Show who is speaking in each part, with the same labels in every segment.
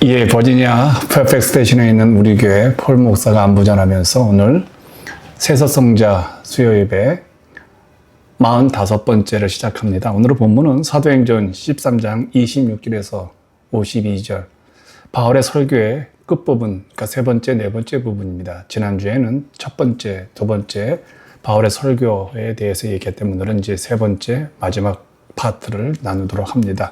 Speaker 1: 예, 버지니아 퍼펙트 스테이션에 있는 우리 교회 폴 목사가 안부전하면서 오늘 세서성자 수요 예배 45번째를 시작합니다. 오늘의 본문은 사도행전 13장 26절에서 52절 바울의 설교의 끝부분, 그러니까 세 번째, 네 번째 부분입니다. 지난주에는 첫 번째, 두 번째 바울의 설교에 대해서 얘기했던 오늘은 이제 세 번째 마지막 파트를 나누도록 합니다.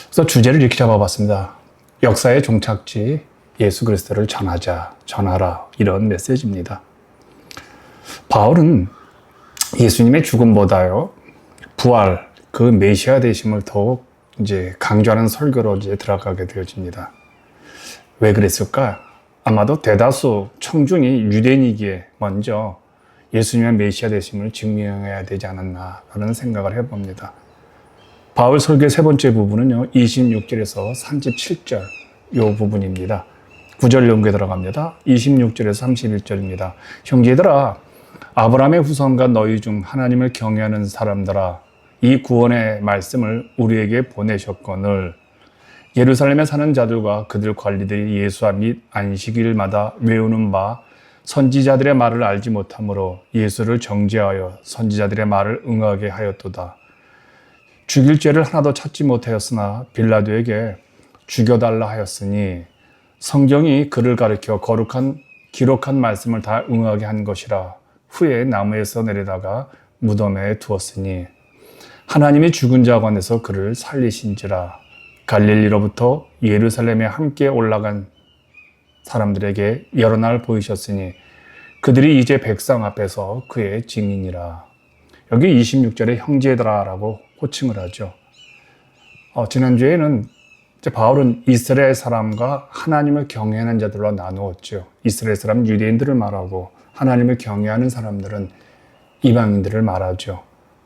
Speaker 1: 그래서 주제를 이렇게 잡아봤습니다. 역사의 종착지 예수 그리스도를 전하라 이런 메시지입니다. 바울은 예수님의 죽음보다요 부활 그 메시아 되심을 더욱 이제 강조하는 설교로 이제 들어가게 되어집니다. 왜 그랬을까? 아마도 대다수 청중이 유대인이기에 먼저 예수님의 메시아 되심을 증명해야 되지 않았나 라는 생각을 해봅니다. 바울 설교의 세 번째 부분은요 26절에서 37절 이 부분입니다. 9절 연구에 들어갑니다. 26절에서 31절입니다. 형제들아 아브라함의 후손과 너희 중 하나님을 경외하는 사람들아 이 구원의 말씀을 우리에게 보내셨거늘 예루살렘에 사는 자들과 그들 관리들이 예수와 및 안식일마다 외우는 바 선지자들의 말을 알지 못하므로 예수를 정죄하여 선지자들의 말을 응하게 하였도다. 죽일 죄를 하나도 찾지 못하였으나 빌라도에게 죽여달라 하였으니 성경이 그를 가리켜 기록한 말씀을 다 응하게 한 것이라. 후에 나무에서 내려다가 무덤에 두었으니 하나님이 죽은 자 가운데서 그를 살리신지라. 갈릴리로부터 예루살렘에 함께 올라간 사람들에게 여러 날 보이셨으니 그들이 이제 백성 앞에서 그의 증인이라. 여기 26절에 형제들아라고 호칭을 하죠. 지난주에는 바울은 이스라엘 사람과 하나님을 경외하는 자들로 나누었죠. 이스라엘 사람 유대인들을 말하고 하나님을 경외하는 사람들은 이방인들을 말하죠.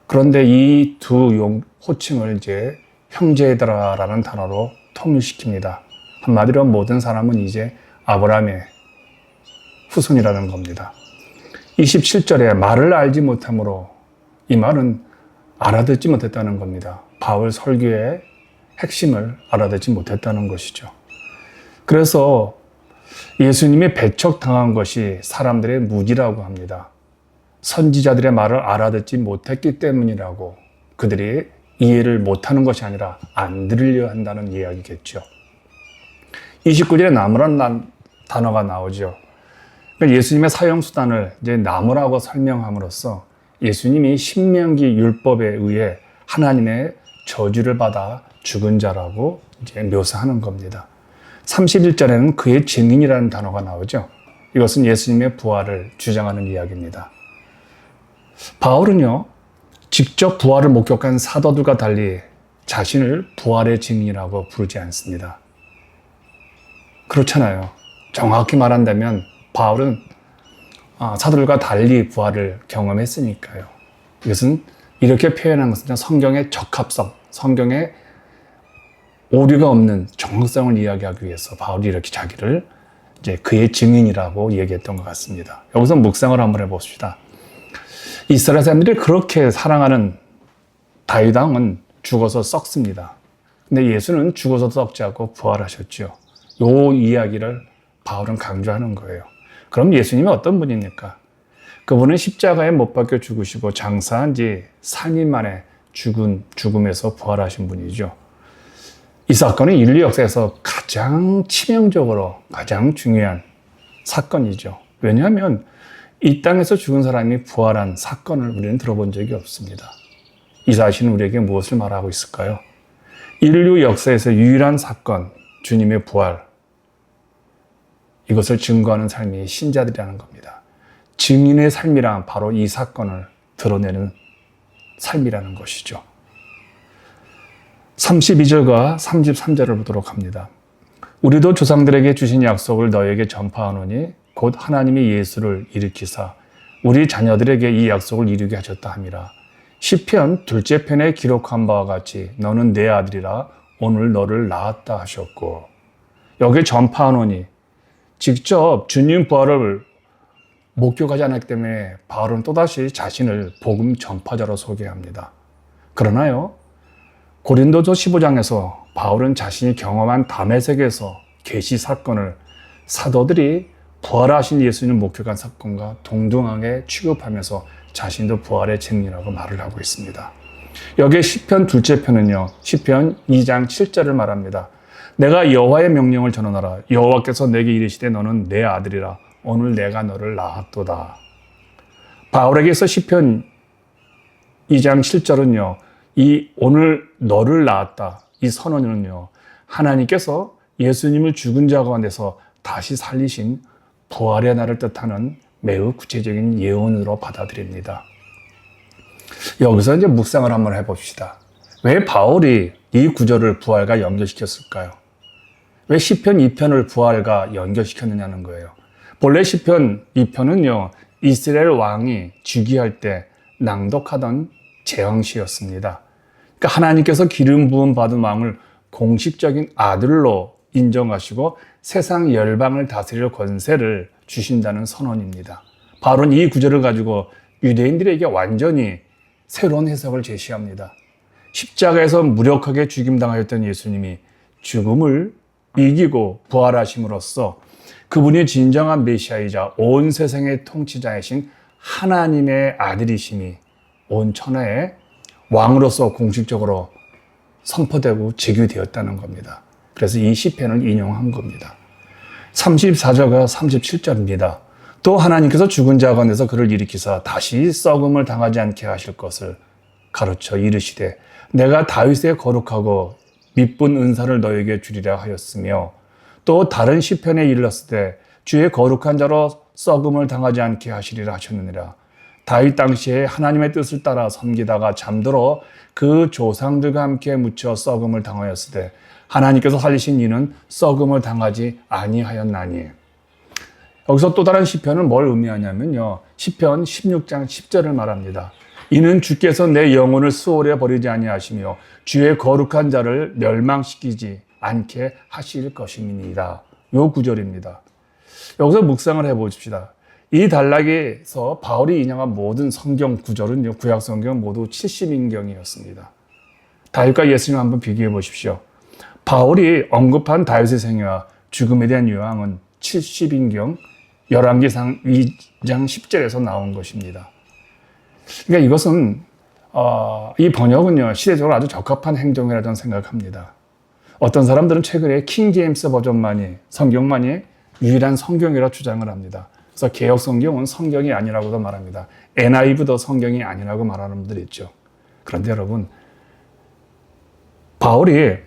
Speaker 1: 그런데 이 두 호칭을 이제 형제들아라는 단어로 통일시킵니다. 한마디로 모든 사람은 이제 아브라함의 후손이라는 겁니다. 27절에 말을 알지 못함으로 이 말은 알아듣지 못했다는 겁니다. 바울 설교의 핵심을 알아듣지 못했다는 것이죠. 그래서 예수님이 배척당한 것이 사람들의 무지라고 합니다. 선지자들의 말을 알아듣지 못했기 때문이라고 그들이 이해를 못하는 것이 아니라 안 들으려 한다는 이야기겠죠. 29절에 나무라는 단어가 나오죠. 그러니까 예수님의 사형수단을 이제 나무라고 설명함으로써 예수님이 신명기 율법에 의해 하나님의 저주를 받아 죽은 자라고 이제 묘사하는 겁니다. 31절에는 그의 증인이라는 단어가 나오죠. 이것은 예수님의 부활을 주장하는 이야기입니다. 바울은요, 직접 부활을 목격한 사도들과 달리 자신을 부활의 증인이라고 부르지 않습니다. 그렇잖아요. 정확히 말한다면 바울은 사도들과 달리 부활을 경험했으니까요. 이것은 이렇게 표현한 것은 성경의 적합성, 성경의 오류가 없는 정확성을 이야기하기 위해서 바울이 이렇게 자기를 이제 그의 증인이라고 얘기했던 것 같습니다. 여기서 묵상을 한번 해봅시다. 이스라엘 사람들이 그렇게 사랑하는 다윗 왕은 죽어서 썩습니다. 근데 예수는 죽어서 썩지 않고 부활하셨죠. 이 이야기를 바울은 강조하는 거예요. 그럼 예수님은 어떤 분입니까? 그분은 십자가에 못 박혀 죽으시고 장사한 지 3일 만에 죽음에서 부활하신 분이죠. 이 사건은 인류 역사에서 가장 치명적으로 가장 중요한 사건이죠. 왜냐하면 이 땅에서 죽은 사람이 부활한 사건을 우리는 들어본 적이 없습니다. 이 사실은 우리에게 무엇을 말하고 있을까요? 인류 역사에서 유일한 사건, 주님의 부활, 이것을 증거하는 삶이 신자들이라는 겁니다. 증인의 삶이란 바로 이 사건을 드러내는 삶이라는 것이죠. 32절과 33절을 보도록 합니다. 우리도 조상들에게 주신 약속을 너에게 전파하노니 곧 하나님이 예수를 일으키사 우리 자녀들에게 이 약속을 이루게 하셨다 함이라. 시편 둘째 편에 기록한 바와 같이 너는 내 아들이라 오늘 너를 낳았다 하셨고, 여기 전파하노니 직접 주님 부활을 목격하지 않았기 때문에 바울은 또다시 자신을 복음 전파자로 소개합니다. 그러나요, 고린도서 15장에서 바울은 자신이 경험한 다메섹에서 계시 사건을 사도들이 부활하신 예수님을 목격한 사건과 동등하게 취급하면서 자신도 부활의 증인이라고 말을 하고 있습니다. 여기에 시편 둘째 편은요, 시편 2장 7절을 말합니다. 내가 여호와의 명령을 전하노라. 여호와께서 내게 이르시되 너는 내 아들이라. 오늘 내가 너를 낳았도다. 바울에게서 시편 2장 7절은요, 이 오늘 너를 낳았다. 이 선언은요, 하나님께서 예수님을 죽은 자 가운데서 다시 살리신 부활의 날을 뜻하는 매우 구체적인 예언으로 받아들입니다. 여기서 이제 묵상을 한번 해봅시다. 왜 바울이 이 구절을 부활과 연결시켰을까요? 왜 시편 2편을 부활과 연결시켰느냐는 거예요. 본래 시편 2편은요, 이스라엘 왕이 즉위할 때 낭독하던 제왕시였습니다. 그러니까 하나님께서 기름 부음 받은 왕을 공식적인 아들로 인정하시고 세상 열방을 다스릴 권세를 주신다는 선언입니다. 바울은 이 구절을 가지고 유대인들에게 완전히 새로운 해석을 제시합니다. 십자가에서 무력하게 죽임당하였던 예수님이 죽음을 이기고 부활하심으로써 그분이 진정한 메시아이자 온 세상의 통치자이신 하나님의 아들이심이 온 천하의 왕으로서 공식적으로 선포되고 제기되었다는 겁니다. 그래서 이 시편을 인용한 겁니다. 34절과 37절입니다. 또 하나님께서 죽은 자 가운데서 그를 일으키사 다시 썩음을 당하지 않게 하실 것을 가르쳐 이르시되 내가 다윗의 거룩하고 미쁜 은사를 너에게 주리라 하였으며 또 다른 시편에 이르렀을 때 주의 거룩한 자로 썩음을 당하지 않게 하시리라 하셨느니라. 다윗 당시에 하나님의 뜻을 따라 섬기다가 잠들어 그 조상들과 함께 묻혀 썩음을 당하였을 때 하나님께서 살리신 이는 썩음을 당하지 아니하였나니. 여기서 또 다른 시편은 뭘 의미하냐면요, 시편 16장 10절을 말합니다. 이는 주께서 내 영혼을 수월에 버리지 아니하시며 주의 거룩한 자를 멸망시키지 않게 하실 것임이니이다. 요 구절입니다. 여기서 묵상을 해보십시다. 이 단락에서 바울이 인용한 모든 성경 구절은요, 구약 성경 모두 70인경이었습니다. 다윗과 예수님 한번 비교해 보십시오. 바울이 언급한 다윗의 생애와 죽음에 대한 요항은 70인경 열왕기상 2장 10절에서 나온 것입니다. 그러니까 이것은 이 번역은요, 시대적으로 아주 적합한 행동이라고 저는 생각합니다. 어떤 사람들은 최근에 킹 제임스 버전만이 성경만이 유일한 성경이라 주장을 합니다. 그래서 개역 성경은 성경이 아니라고도 말합니다. NIV도 성경이 아니라고 말하는 분들이 있죠. 그런데 여러분, 바울이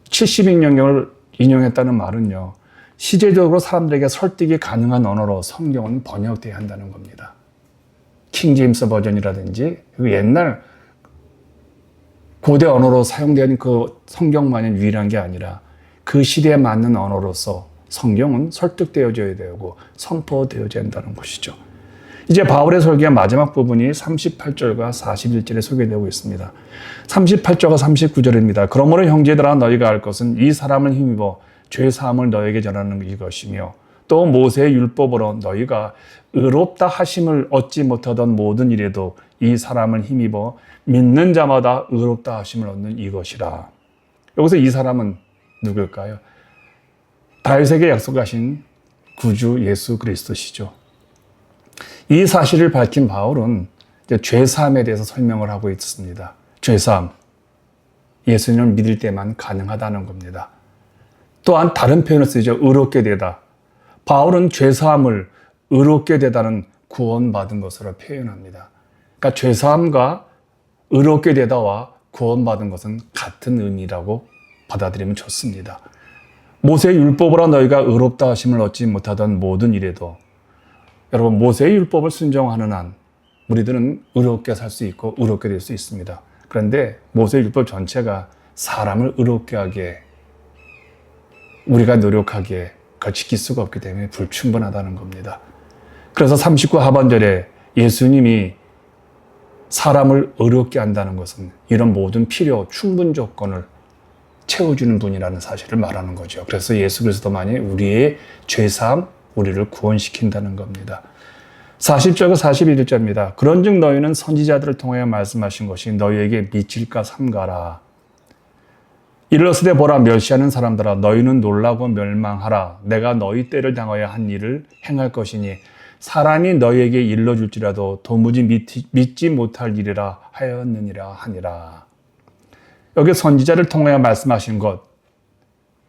Speaker 1: 70인경을 인용했다는 말은요, 시제적으로 사람들에게 설득이 가능한 언어로 성경은 번역돼야 한다는 겁니다. 킹 제임스 버전이라든지 옛날 고대 언어로 사용되는 그 성경만이 유일한 게 아니라 그 시대에 맞는 언어로서 성경은 설득되어져야 되고 선포되어져야 한다는 것이죠. 이제 바울의 설교의 마지막 부분이 38절과 41절에 소개되고 있습니다. 38절과 39절입니다. 그러므로 형제들아 너희가 알 것은 이 사람을 힘입어 죄 사함을 너에게 전하는 이것이며 또 모세의 율법으로 너희가 의롭다 하심을 얻지 못하던 모든 일에도 이 사람을 힘입어 믿는 자마다 의롭다 하심을 얻는 이것이라. 여기서 이 사람은 누굴까요? 다윗에게 약속하신 구주 예수 그리스도시죠. 이 사실을 밝힌 바울은 이제 죄사함에 대해서 설명을 하고 있습니다. 죄사함, 예수님을 믿을 때만 가능하다는 겁니다. 또한 다른 표현을 쓰죠. 의롭게 되다. 바울은 죄사함을 의롭게 되다는 구원받은 것으로 표현합니다. 그러니까 죄사함과 의롭게 되다와 구원받은 것은 같은 의미라고 받아들이면 좋습니다. 모세의 율법으로 너희가 의롭다 하심을 얻지 못하던 모든 일에도, 여러분, 모세의 율법을 순종하는 한 우리들은 의롭게 살 수 있고 의롭게 될 수 있습니다. 그런데 모세의 율법 전체가 사람을 의롭게 하게, 우리가 노력하기에 그걸 지킬 수가 없기 때문에 불충분하다는 겁니다. 그래서 39 하반절에 예수님이 사람을 의롭게 한다는 것은 이런 모든 필요, 충분 조건을 채워주는 분이라는 사실을 말하는 거죠. 그래서 예수 그리스도만이 우리의 죄사함, 우리를 구원시킨다는 겁니다. 40절과 41절입니다. 그런즉 너희는 선지자들을 통하여 말씀하신 것이 너희에게 미칠까 삼가라. 이르렀으되 보라, 멸시하는 사람들아, 너희는 놀라고 멸망하라. 내가 너희 때를 당하여 한 일을 행할 것이니 사람이 너희에게 일러줄지라도 도무지 믿지 못할 일이라 하였느니라 하니라. 여기 선지자를 통하여 말씀하신 것,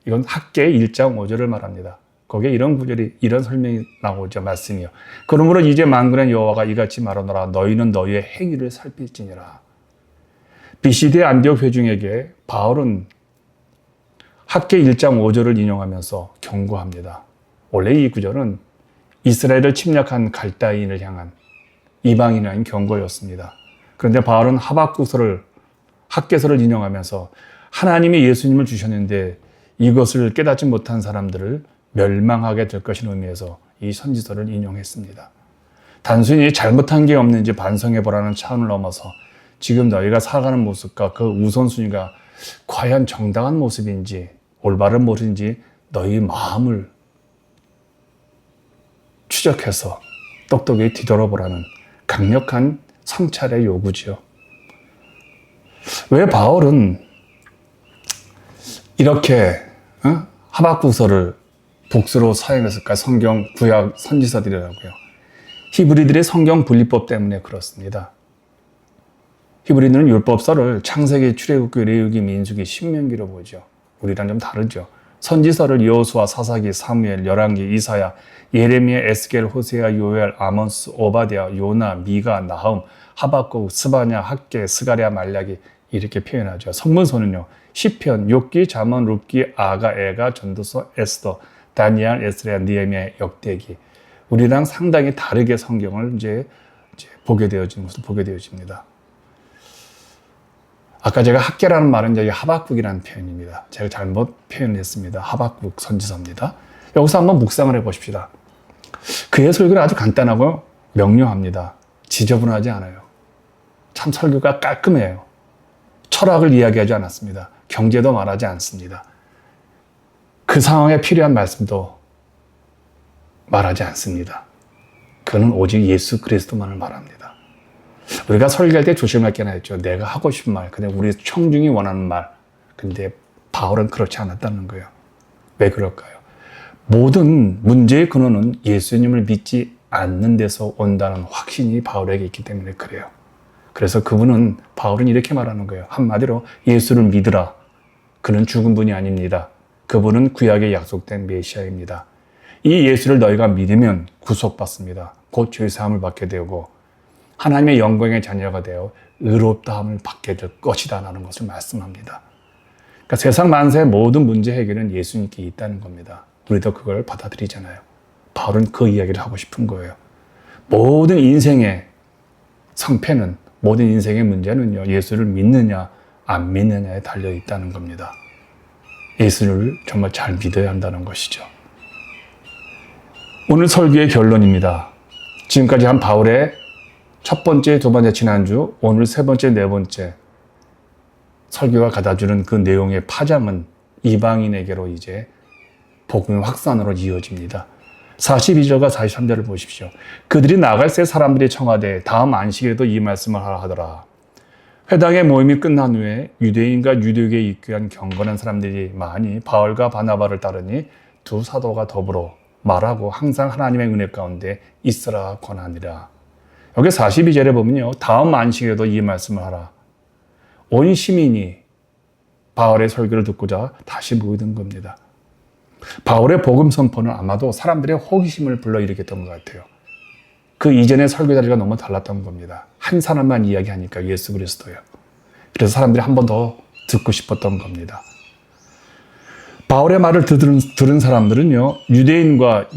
Speaker 1: 이건 학계 1장 5절을 말합니다. 거기에 이런 구절이, 이런 설명이 나오죠. 말씀이요. 그러므로 이제 만군의 여호와가 이같이 말하노라. 너희는 너희의 행위를 살필지니라. BCD 안디옥 회중에게 바울은 학계 1장 5절을 인용하면서 경고합니다. 원래 이 구절은 이스라엘을 침략한 갈다인을 향한 이방인에 대한 경고였습니다. 그런데 바울은 학계서를 인용하면서 하나님이 예수님을 주셨는데 이것을 깨닫지 못한 사람들을 멸망하게 될 것인 의미에서 이 선지서를 인용했습니다. 단순히 잘못한 게 없는지 반성해보라는 차원을 넘어서 지금 너희가 살아가는 모습과 그 우선순위가 과연 정당한 모습인지 올바른 모습인지 너희 마음을 추적해서 똑똑히 뒤돌아보라는 강력한 성찰의 요구지요. 왜 바울은 이렇게 하박국서를 복수로 사용했을까? 성경 구약 선지서들이라고요. 히브리들의 성경 분리법 때문에 그렇습니다. 히브리들은 율법서를 창세기, 출애굽기, 레위기, 민수기, 신명기로 보죠. 우리랑 좀 다르죠. 선지서를 여호수아, 사사기, 사무엘, 열왕기, 이사야, 예레미야, 에스겔, 호세아, 요엘, 아모스, 오바댜, 요나, 미가, 나훔, 하박국, 스바냐, 학계, 스가랴, 말라기 이렇게 표현하죠. 성문서는요. 시편, 욥기, 잠언, 룻기, 아가, 에가, 전도서, 에스더, 다니엘, 에스라, 느헤미야, 역대기. 우리랑 상당히 다르게 성경을 이제 보게 되어지는 것을 보게 되어집니다. 아까 제가 학계라는 말은 이제 하박국이라는 표현입니다. 제가 잘못 표현했습니다. 하박국 선지서입니다. 여기서 한번 묵상을 해보십시다. 그의 설교는 아주 간단하고 명료합니다. 지저분하지 않아요. 참 설교가 깔끔해요. 철학을 이야기하지 않았습니다. 경제도 말하지 않습니다. 그 상황에 필요한 말씀도 말하지 않습니다. 그는 오직 예수 그리스도만을 말합니다. 우리가 설교할 때 조심할 게 하나 있죠. 내가 하고 싶은 말, 근데 우리 청중이 원하는 말. 근데 바울은 그렇지 않았다는 거예요. 왜 그럴까요? 모든 문제의 근원은 예수님을 믿지 않는 데서 온다는 확신이 바울에게 있기 때문에 그래요. 그래서 바울은 이렇게 말하는 거예요. 한마디로 예수를 믿으라. 그는 죽은 분이 아닙니다. 그분은 구약에 약속된 메시아입니다. 이 예수를 너희가 믿으면 구속받습니다. 곧 죄사함을 받게 되고 하나님의 영광의 자녀가 되어 의롭다함을 받게 될 것이다 라는 것을 말씀합니다. 그러니까 세상 만세의 모든 문제 해결은 예수님께 있다는 겁니다. 우리도 그걸 받아들이잖아요. 바울은 그 이야기를 하고 싶은 거예요. 모든 인생의 성패는, 모든 인생의 문제는요, 예수를 믿느냐 안 믿느냐에 달려 있다는 겁니다. 예수를 정말 잘 믿어야 한다는 것이죠. 오늘 설교의 결론입니다. 지금까지 한 바울의 첫 번째, 두 번째, 지난주, 오늘 세 번째, 네 번째 설교가 가다주는 그 내용의 파장은 이방인에게로 이제 복음의 확산으로 이어집니다. 42절과 43절을 보십시오. 그들이 나갈 새 사람들이 청하되 다음 안식에도 이 말씀을 하라 하더라. 회당의 모임이 끝난 후에 유대인과 유대교에 입교한 경건한 사람들이 많이 바울과 바나바를 따르니 두 사도가 더불어 말하고 항상 하나님의 은혜 가운데 있으라 권하니라. 여기 42절에 보면요. 다음 안식에도 이 말씀을 하라. 온 시민이 바울의 설교를 듣고자 다시 모이던 겁니다. 바울의 복음 선포는 아마도 사람들의 호기심을 불러일으켰던 것 같아요. 그 이전의 설교 자리가 너무 달랐던 겁니다. 한 사람만 이야기하니까 예수 그리스도요. 그래서 사람들이 한 번 더 듣고 싶었던 겁니다. 바울의 말을 들은 사람들은요. 유대인과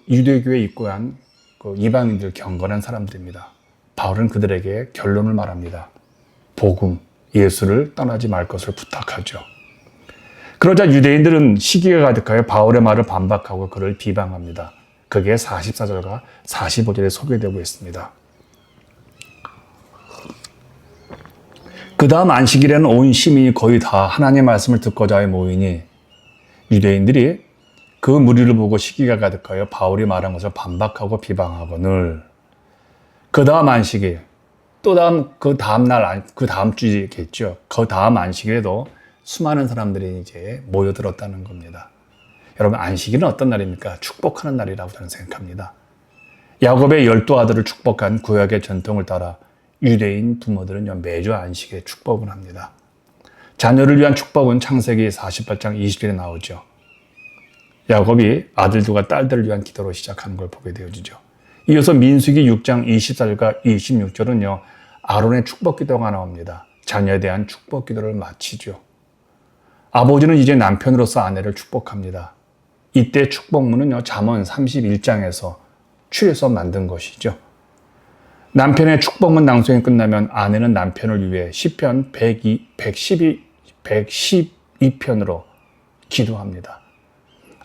Speaker 1: 유대교에 입고한 그 이방인들 경건한 사람들입니다. 바울은 그들에게 결론을 말합니다. 복음, 예수를 떠나지 말 것을 부탁하죠. 그러자 유대인들은 시기가 가득하여 바울의 말을 반박하고 그를 비방합니다. 그게 44절과 45절에 소개되고 있습니다. 그 다음 안식일에는 온 시민이 거의 다 하나님의 말씀을 듣고자 모이니 유대인들이 그 무리를 보고 시기가 가득하여 바울이 말한 것을 반박하고 비방하거늘 그 다음 안식일, 그 다음 주겠죠. 그 다음 안식일에도 수많은 사람들이 이제 모여들었다는 겁니다. 여러분, 안식일은 어떤 날입니까? 축복하는 날이라고 저는 생각합니다. 야곱의 12아들을 축복한 구약의 전통을 따라 유대인 부모들은 매주 안식일에 축복을 합니다. 자녀를 위한 축복은 창세기 48장 20절에 나오죠. 야곱이 아들들과 딸들을 위한 기도로 시작하는 걸 보게 되어지죠. 이어서 민수기 6장 24절과 26절은요. 아론의 축복 기도가 나옵니다. 자녀에 대한 축복 기도를 마치죠. 아버지는 이제 남편으로서 아내를 축복합니다. 이때 축복문은요. 잠언 31장에서 추려서 만든 것이죠. 남편의 축복문 낭송이 끝나면 아내는 남편을 위해 시편 112편으로 기도합니다.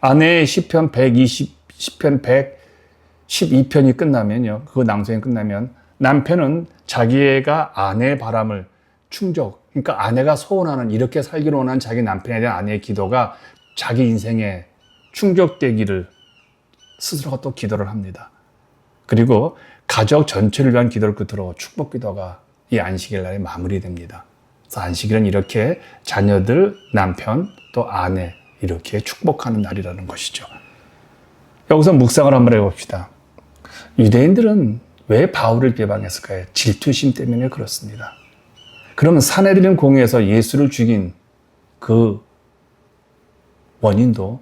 Speaker 1: 아내의 시편 112편이 끝나면요. 그 낭송이 끝나면 남편은 자기가 아내의 바람을 그러니까 아내가 소원하는 이렇게 살기로 원하는 자기 남편에 대한 아내의 기도가 자기 인생에 충족되기를 스스로가 또 기도를 합니다. 그리고 가족 전체를 위한 기도를 끝으로 축복 기도가 이 안식일 날에 마무리됩니다. 그래서 안식일은 이렇게 자녀들, 남편, 또 아내 이렇게 축복하는 날이라는 것이죠. 여기서 묵상을 한번 해봅시다. 유대인들은 왜 바울을 비방했을까요? 질투심 때문에 그렇습니다. 그러면 사내들인 공회에서 예수를 죽인 그 원인도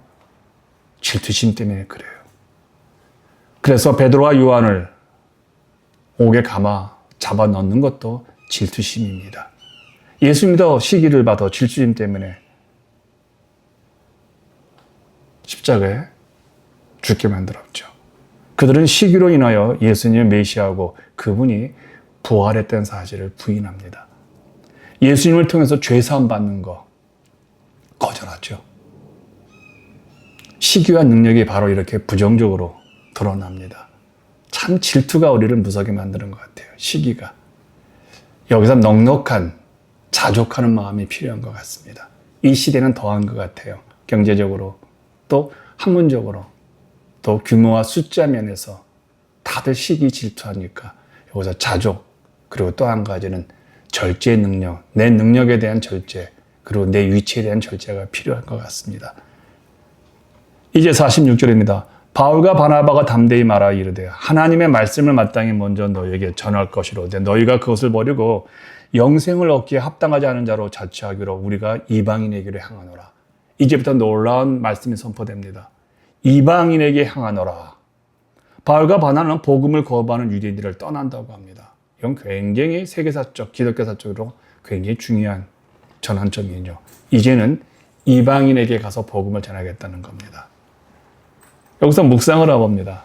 Speaker 1: 질투심 때문에 그래요. 그래서 베드로와 요한을 옥에 감아 잡아 넣는 것도 질투심입니다. 예수 믿어 시기를 받아 질투심 때문에 십자가에 죽게 만들었죠. 그들은 시기로 인하여 예수님을 메시아고 그분이 부활했다는 사실을 부인합니다. 예수님을 통해서 죄사함 받는 거 거절하죠. 시기와 능력이 바로 이렇게 부정적으로 드러납니다. 참 질투가 우리를 무섭게 만드는 것 같아요. 시기가. 여기서 넉넉한 자족하는 마음이 필요한 것 같습니다. 이 시대는 더한 것 같아요. 경제적으로 또 학문적으로 또 규모와 숫자 면에서 다들 시기 질투하니까 여기서 자족 그리고 또 한 가지는 절제의 능력, 내 능력에 대한 절제 그리고 내 위치에 대한 절제가 필요한 것 같습니다. 이제 46절입니다. 바울과 바나바가 담대히 말하 이르되 하나님의 말씀을 마땅히 먼저 너희에게 전할 것이로되 너희가 그것을 버리고 영생을 얻기에 합당하지 않은 자로 자처하기로 우리가 이방인에게로 향하노라. 이제부터 놀라운 말씀이 선포됩니다. 이방인에게 향하노라. 바울과 바나는 복음을 거부하는 유대인들을 떠난다고 합니다. 이건 굉장히 세계사적, 기독교사적으로 굉장히 중요한 전환점이죠. 이제는 이방인에게 가서 복음을 전하겠다는 겁니다. 여기서 묵상을 해봅니다.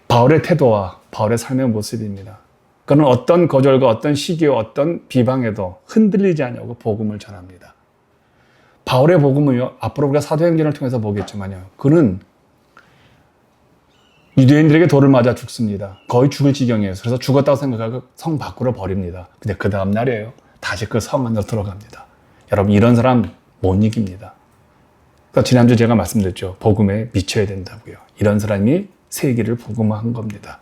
Speaker 1: 바울의 태도와 바울의 삶의 모습입니다. 그는 어떤 거절과 어떤 시기와 어떤 비방에도 흔들리지 않냐고 복음을 전합니다. 바울의 복음은요, 앞으로 우리가 사도행전을 통해서 보겠지만요, 그는 유대인들에게 돌을 맞아 죽습니다. 거의 죽을 지경이에요. 그래서 죽었다고 생각하고 성 밖으로 버립니다. 근데 그 다음 날이에요. 다시 그 성 안으로 들어갑니다. 여러분, 이런 사람 못 이깁니다. 그러니까 지난주 제가 말씀드렸죠. 복음에 미쳐야 된다고요. 이런 사람이 세계를 복음화한 겁니다.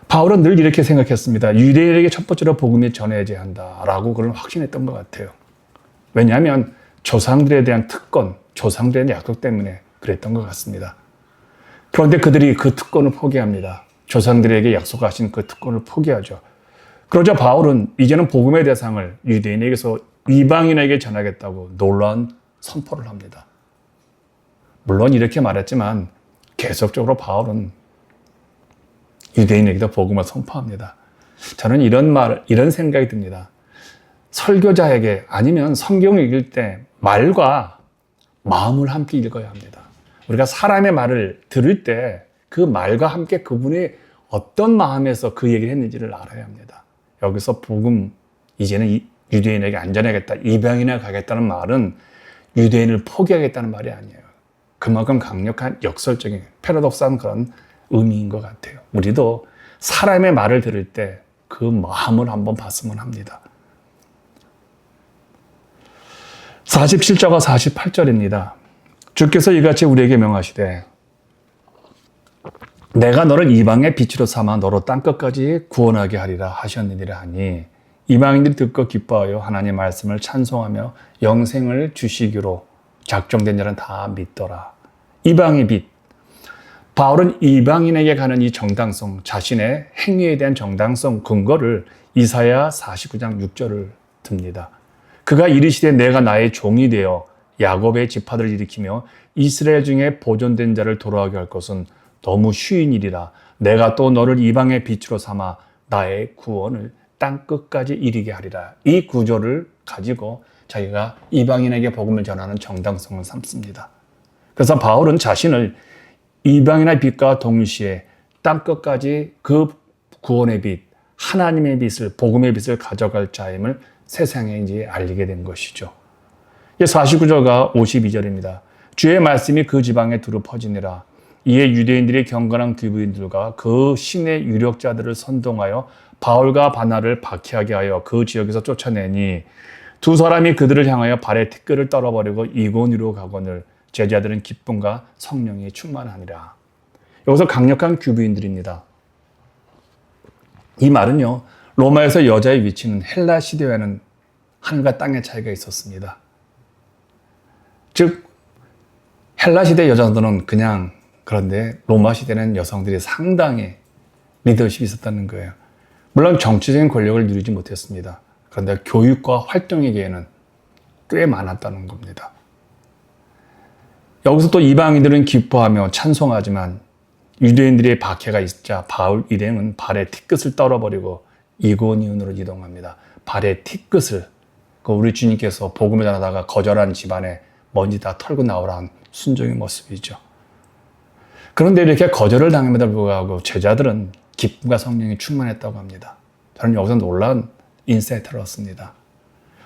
Speaker 1: 바울은 늘 이렇게 생각했습니다. 유대인에게 첫 번째로 복음이 전해져야 한다라고 그걸 확신했던 것 같아요. 왜냐하면 조상들에 대한 특권, 조상들에 대한 약속 때문에 그랬던 것 같습니다. 그런데 그들이 그 특권을 포기합니다. 조상들에게 약속하신 그 특권을 포기하죠. 그러자 바울은 이제는 복음의 대상을 유대인에게서 이방인에게 전하겠다고 놀라운 선포를 합니다. 물론 이렇게 말했지만 계속적으로 바울은 유대인에게도 복음을 선포합니다. 저는 이런 생각이 듭니다. 설교자에게 아니면 성경을 읽을 때 말과 마음을 함께 읽어야 합니다. 우리가 사람의 말을 들을 때 그 말과 함께 그분이 어떤 마음에서 그 얘기를 했는지를 알아야 합니다. 여기서 복음, 이제는 유대인에게 안전하겠다, 이방인에 가겠다는 말은 유대인을 포기하겠다는 말이 아니에요. 그만큼 강력한 역설적인 패러독스한 그런 의미인 것 같아요. 우리도 사람의 말을 들을 때 그 마음을 한번 봤으면 합니다. 47절과 48절입니다. 주께서 이같이 우리에게 명하시되 내가 너를 이방의 빛으로 삼아 너로 땅끝까지 구원하게 하리라 하셨느니라 하니 이방인들이 듣고 기뻐하여 하나님의 말씀을 찬송하며 영생을 주시기로 작정된 자는 다 믿더라. 이방의 빛. 바울은 이방인에게 가는 이 정당성, 자신의 행위에 대한 정당성 근거를 이사야 49장 6절을 듭니다. 그가 이르시되 내가 나의 종이 되어 야곱의 지파들을 일으키며 이스라엘 중에 보존된 자를 돌아오게 할 것은 너무 쉬운 일이라. 내가 또 너를 이방의 빛으로 삼아 나의 구원을 땅 끝까지 이르게 하리라. 이 구조를 가지고 자기가 이방인에게 복음을 전하는 정당성을 삼습니다. 그래서 바울은 자신을 이방인의 빛과 동시에 땅 끝까지 그 구원의 빛, 하나님의 빛을, 복음의 빛을 가져갈 자임을 세상에 이제 알리게 된 것이죠. 49절과 52절입니다. 주의 말씀이 그 지방에 두루 퍼지니라. 이에 유대인들이 경건한 귀부인들과 그 신의 유력자들을 선동하여 바울과 바나를 박해하게 하여 그 지역에서 쫓아내니 두 사람이 그들을 향하여 발에 티끌을 떨어버리고 이고니로 가거늘 제자들은 기쁨과 성령이 충만하니라. 여기서 강력한 귀부인들입니다. 이 말은요, 로마에서 여자의 위치는 헬라 시대와는 하늘과 땅의 차이가 있었습니다. 즉 헬라 시대 여자들은 그냥, 그런데 로마 시대는 여성들이 상당히 리더십이 있었다는 거예요. 물론 정치적인 권력을 누리지 못했습니다. 그런데 교육과 활동의 기회는 꽤 많았다는 겁니다. 여기서 또 이방인들은 기뻐하며 찬송하지만 유대인들의 박해가 있자 바울 일행은 발에 티끝을 떨어버리고 이고니온으로 이동합니다. 발에 티끝을, 우리 주님께서 복음을 전하다가 거절한 집안에 먼지 다 털고 나오라는 순종의 모습이죠. 그런데 이렇게 거절을 당함에도 불구하고 제자들은 기쁨과 성령이 충만했다고 합니다. 저는 여기서 놀라운 인사이트를 얻습니다.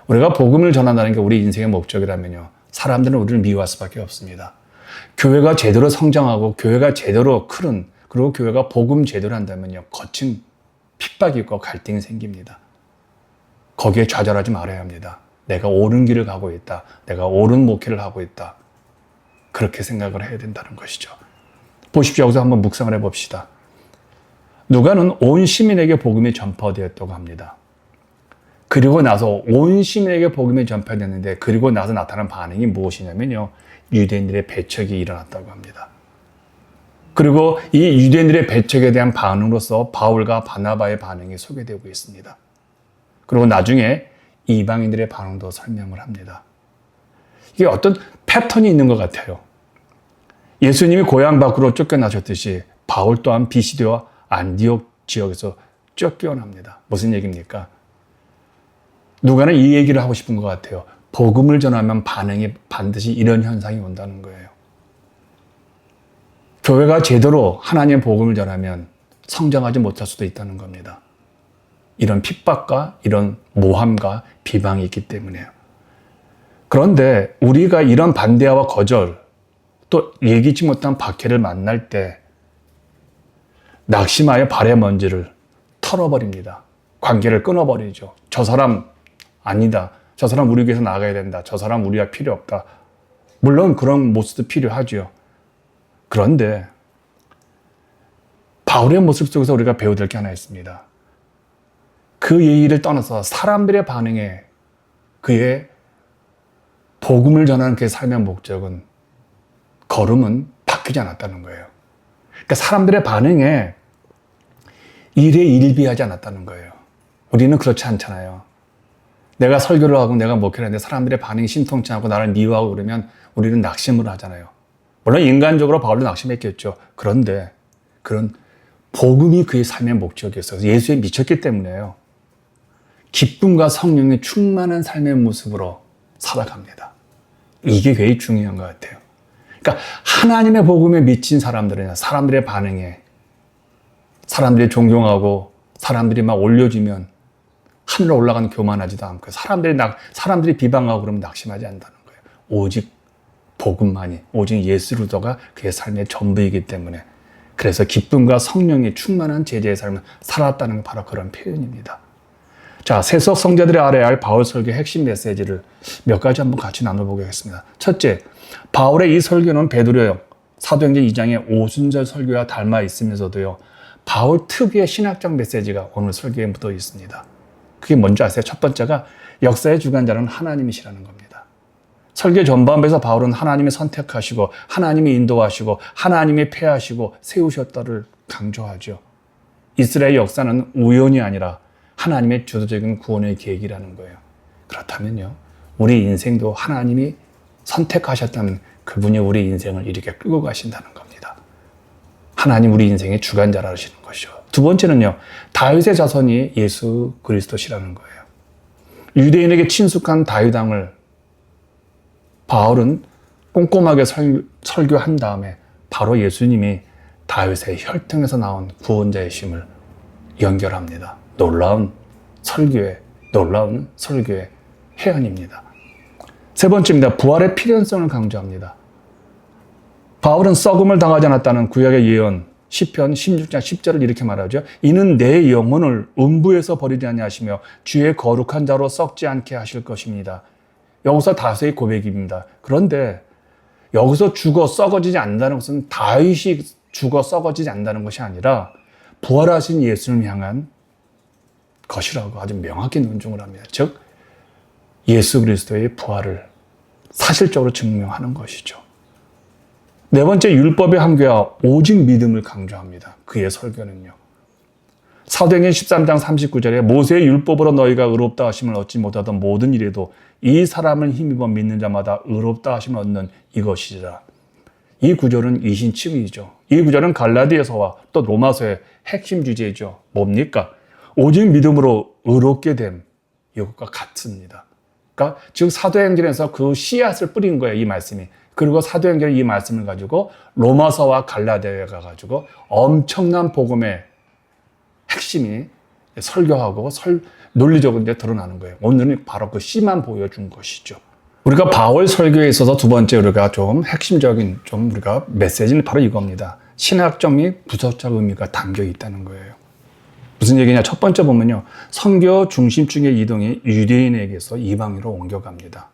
Speaker 1: 우리가 복음을 전한다는 게 우리 인생의 목적이라면요, 사람들은 우리를 미워할 수밖에 없습니다. 교회가 제대로 성장하고 교회가 제대로 크는, 그리고 교회가 복음 제대로 한다면요, 거친 핍박이 있고 갈등이 생깁니다. 거기에 좌절하지 말아야 합니다. 내가 옳은 길을 가고 있다. 내가 옳은 목회를 하고 있다. 그렇게 생각을 해야 된다는 것이죠. 보십시오. 여기서 한번 묵상을 해봅시다. 누가는 온 시민에게 복음이 전파되었다고 합니다. 그리고 나서 온 시민에게 복음이 전파됐는데 그리고 나서 나타난 반응이 무엇이냐면요, 유대인들의 배척이 일어났다고 합니다. 그리고 이 유대인들의 배척에 대한 반응으로서 바울과 바나바의 반응이 소개되고 있습니다. 그리고 나중에 이방인들의 반응도 설명을 합니다. 이게 어떤 패턴이 있는 것 같아요. 예수님이 고향 밖으로 쫓겨나셨듯이 바울 또한 비시디와 안디옥 지역에서 쫓겨납니다. 무슨 얘기입니까? 누가는 이 얘기를 하고 싶은 것 같아요. 복음을 전하면 반응이 반드시 이런 현상이 온다는 거예요. 교회가 제대로 하나님의 복음을 전하면 성장하지 못할 수도 있다는 겁니다. 이런 핍박과 이런 모함과 비방이 있기 때문에요. 그런데 우리가 이런 반대와 거절, 또 예기치 못한 박해를 만날 때 낙심하여 발의 먼지를 털어버립니다. 관계를 끊어버리죠. 저 사람 아니다. 저 사람 우리 교회에서 나가야 된다. 저 사람 우리가 필요 없다. 물론 그런 모습도 필요하죠. 그런데 바울의 모습 속에서 우리가 배워야 될 게 하나 있습니다. 그 예의를 떠나서 사람들의 반응에 그의 복음을 전하는 그의 삶의 목적은, 걸음은 바뀌지 않았다는 거예요. 그러니까 사람들의 반응에 일에 일비하지 않았다는 거예요. 우리는 그렇지 않잖아요. 내가 설교를 하고 내가 목회를 하는데 사람들의 반응이 신통치 않고 나를 미워하고 그러면 우리는 낙심을 하잖아요. 물론 인간적으로 바울도 낙심했겠죠. 그런데 그런 복음이 그의 삶의 목적이었어요. 예수에 미쳤기 때문에요. 기쁨과 성령의 충만한 삶의 모습으로 살아갑니다. 이게 굉장히 중요한 것 같아요. 그러니까 하나님의 복음에 미친 사람들은 사람들의 반응에, 사람들이 존경하고 사람들이 막 올려주면 하늘로 올라가는 교만하지도 않고, 사람들이 비방하고 그러면 낙심하지 않는다는 거예요. 오직 복음만이, 오직 예수로도가 그의 삶의 전부이기 때문에, 그래서 기쁨과 성령이 충만한 제자의 삶을 살았다는 게 바로 그런 표현입니다. 자, 세속 성자들이 알아야 할 바울 설교의 핵심 메시지를 몇 가지 한번 같이 나눠보겠습니다. 첫째, 바울의 이 설교는 베드로 사도행전 2장의 오순절 설교와 닮아 있으면서도요, 바울 특유의 신학적 메시지가 오늘 설교에 묻어 있습니다. 그게 뭔지 아세요? 첫 번째가 역사의 주관자는 하나님이시라는 겁니다. 설교 전반부에서 바울은 하나님이 선택하시고 하나님이 인도하시고 하나님이 폐하시고 세우셨다를 강조하죠. 이스라엘 역사는 우연이 아니라 하나님의 주도적인 구원의 계획이라는 거예요. 그렇다면요, 우리 인생도 하나님이 선택하셨다면 그분이 우리 인생을 이렇게 끌고 가신다는 겁니다. 하나님 우리 인생의 주관자라시는 것이죠. 두 번째는요, 다윗의 자손이 예수 그리스도시라는 거예요. 유대인에게 친숙한 다윗 왕을 바울은 꼼꼼하게 설교한 다음에 바로 예수님이 다윗의 혈통에서 나온 구원자의 심을 연결합니다. 놀라운 설교의 해안입니다. 세 번째입니다. 부활의 필연성을 강조합니다. 바울은 썩음을 당하지 않았다는 구약의 예언 시편 16장 10절을 이렇게 말하죠. 이는 내 영혼을 음부에서 버리지 아니하시며 주의 거룩한 자로 썩지 않게 하실 것입니다. 여기서 다윗의 고백입니다. 그런데 여기서 죽어 썩어지지 않는다는 것은 다윗이 죽어 썩어지지 않는다는 것이 아니라 부활하신 예수님을 향한 것이라고 아주 명확히 논증을 합니다. 즉 예수 그리스도의 부활을 사실적으로 증명하는 것이죠. 네 번째, 율법의 한계와 오직 믿음을 강조합니다. 그의 설교는요. 사도행전 13장 39절에 모세의 율법으로 너희가 의롭다 하심을 얻지 못하던 모든 일에도 이 사람을 힘입어 믿는 자마다 의롭다 하심을 얻는 이것이라. 이 구절은 이신칭의죠. 이 구절은 갈라디아서와 또 로마서의 핵심 주제이죠. 뭡니까? 오직 믿음으로 의롭게 됨. 이것과 같습니다. 그러니까 즉 사도행전에서 그 씨앗을 뿌린 거예요. 이 말씀이. 그리고 사도행전의 이 말씀을 가지고 로마서와 갈라디아에 가가지고 엄청난 복음의 핵심이 설교하고 논리적으로 이제 드러나는 거예요. 오늘은 바로 그 씨만 보여준 것이죠. 우리가 바울 설교에 있어서 두 번째 우리가 좀 핵심적인 우리가 메시지는 바로 이겁니다. 신학적 및 부서적 의미가 담겨 있다는 거예요. 무슨 얘기냐? 첫 번째 보면요. 선교 중심층의 이동이 유대인에게서 이방인으로 옮겨갑니다.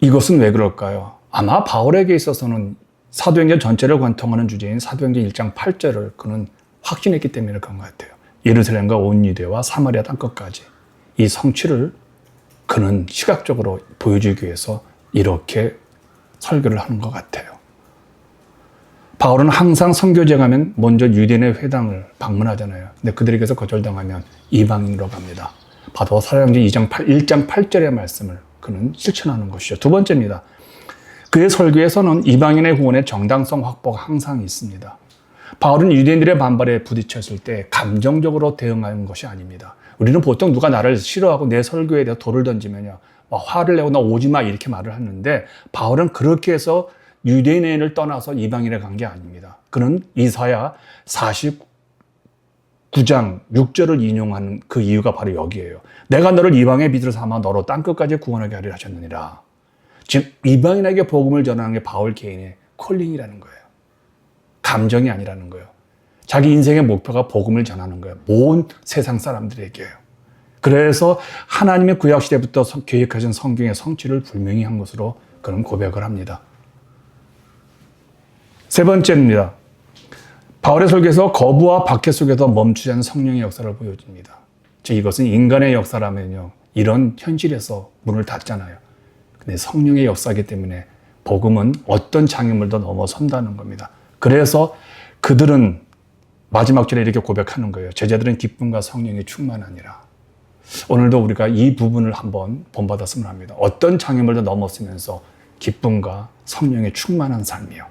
Speaker 1: 이것은 왜 그럴까요? 아마 바울에게 있어서는 사도행전 전체를 관통하는 주제인 사도행전 1장 8절을 그는 확신했기 때문에 그런 것 같아요. 예루살렘과 온 유대와 사마리아 땅끝까지 이 성취를 그는 시각적으로 보여주기 위해서 이렇게 설교를 하는 것 같아요. 바울은 항상 선교제 가면 먼저 유대인의 회당을 방문하잖아요. 근데 그들에게서 거절당하면 이방인으로 갑니다. 바로 사도행전 1장 8절의 말씀을 그는 실천하는 것이죠. 두 번째입니다. 그의 설교에서는 이방인의 구원의 정당성 확보가 항상 있습니다. 바울은 유대인들의 반발에 부딪혔을 때 감정적으로 대응하는 것이 아닙니다. 우리는 보통 누가 나를 싫어하고 내 설교에 대해서 돌을 던지면요, 화를 내고 나 오지 마 이렇게 말을 하는데 바울은 그렇게 해서 유대인을 떠나서 이방인에 간 게 아닙니다. 그는 이사야 49장 6절을 인용하는 그 이유가 바로 여기에요. 내가 너를 이방의 빛으로 삼아 너로 땅끝까지 구원하게 하리라 하셨느니라. 즉 이방인에게 복음을 전하는 게 바울 개인의 콜링이라는 거예요. 감정이 아니라는 거예요. 자기 인생의 목표가 복음을 전하는 거예요. 온 세상 사람들에게요. 그래서 하나님의 구약시대부터 계획하신 성경의 성취를 분명히 한 것으로 그는 고백을 합니다. 세 번째입니다. 바울의 설교에서 거부와 박해 속에서 멈추지 않는 성령의 역사를 보여줍니다. 즉 이것은 인간의 역사라면요, 이런 현실에서 문을 닫잖아요. 근데 성령의 역사이기 때문에 복음은 어떤 장애물도 넘어선다는 겁니다. 그래서 그들은 마지막 절에 이렇게 고백하는 거예요. 제자들은 기쁨과 성령이 충만하니라. 오늘도 우리가 이 부분을 한번 본받았으면 합니다. 어떤 장애물도 넘어서면서 기쁨과 성령이 충만한 삶이요.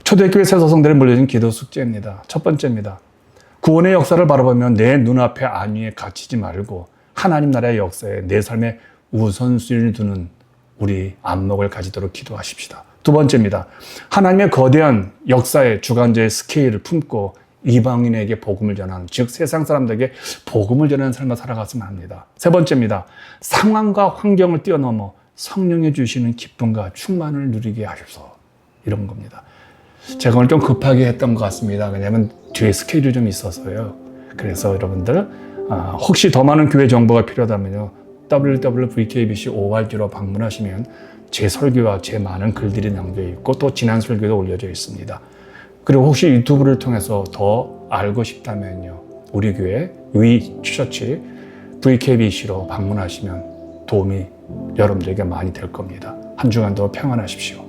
Speaker 1: 초대교회 새서성들에 물려진 기도 숙제입니다. 첫 번째입니다. 구원의 역사를 바라보면 내 눈앞에 안위에 갇히지 말고 하나님 나라의 역사에 내 삶의 우선순위를 두는 우리 안목을 가지도록 기도하십시다. 두 번째입니다. 하나님의 거대한 역사의 주관자의 스케일을 품고 이방인에게 복음을 전하는, 즉 세상 사람들에게 복음을 전하는 삶을 살아갔으면 합니다. 세 번째입니다. 상황과 환경을 뛰어넘어 성령이 주시는 기쁨과 충만을 누리게 하셔서 이런 겁니다. 제가 오늘 좀 급하게 했던 것 같습니다. 왜냐하면 뒤에 스케줄이 좀 있어서요. 그래서 여러분들 혹시 더 많은 교회 정보가 필요하다면요, www.vkbc.org로 방문하시면 제 설교와 제 많은 글들이 남겨 있고 또 지난 설교도 올려져 있습니다. 그리고 혹시 유튜브를 통해서 더 알고 싶다면요, 우리 교회 위 처치 VKBC로 방문하시면 도움이 여러분들에게 많이 될 겁니다. 한 주간도 평안하십시오.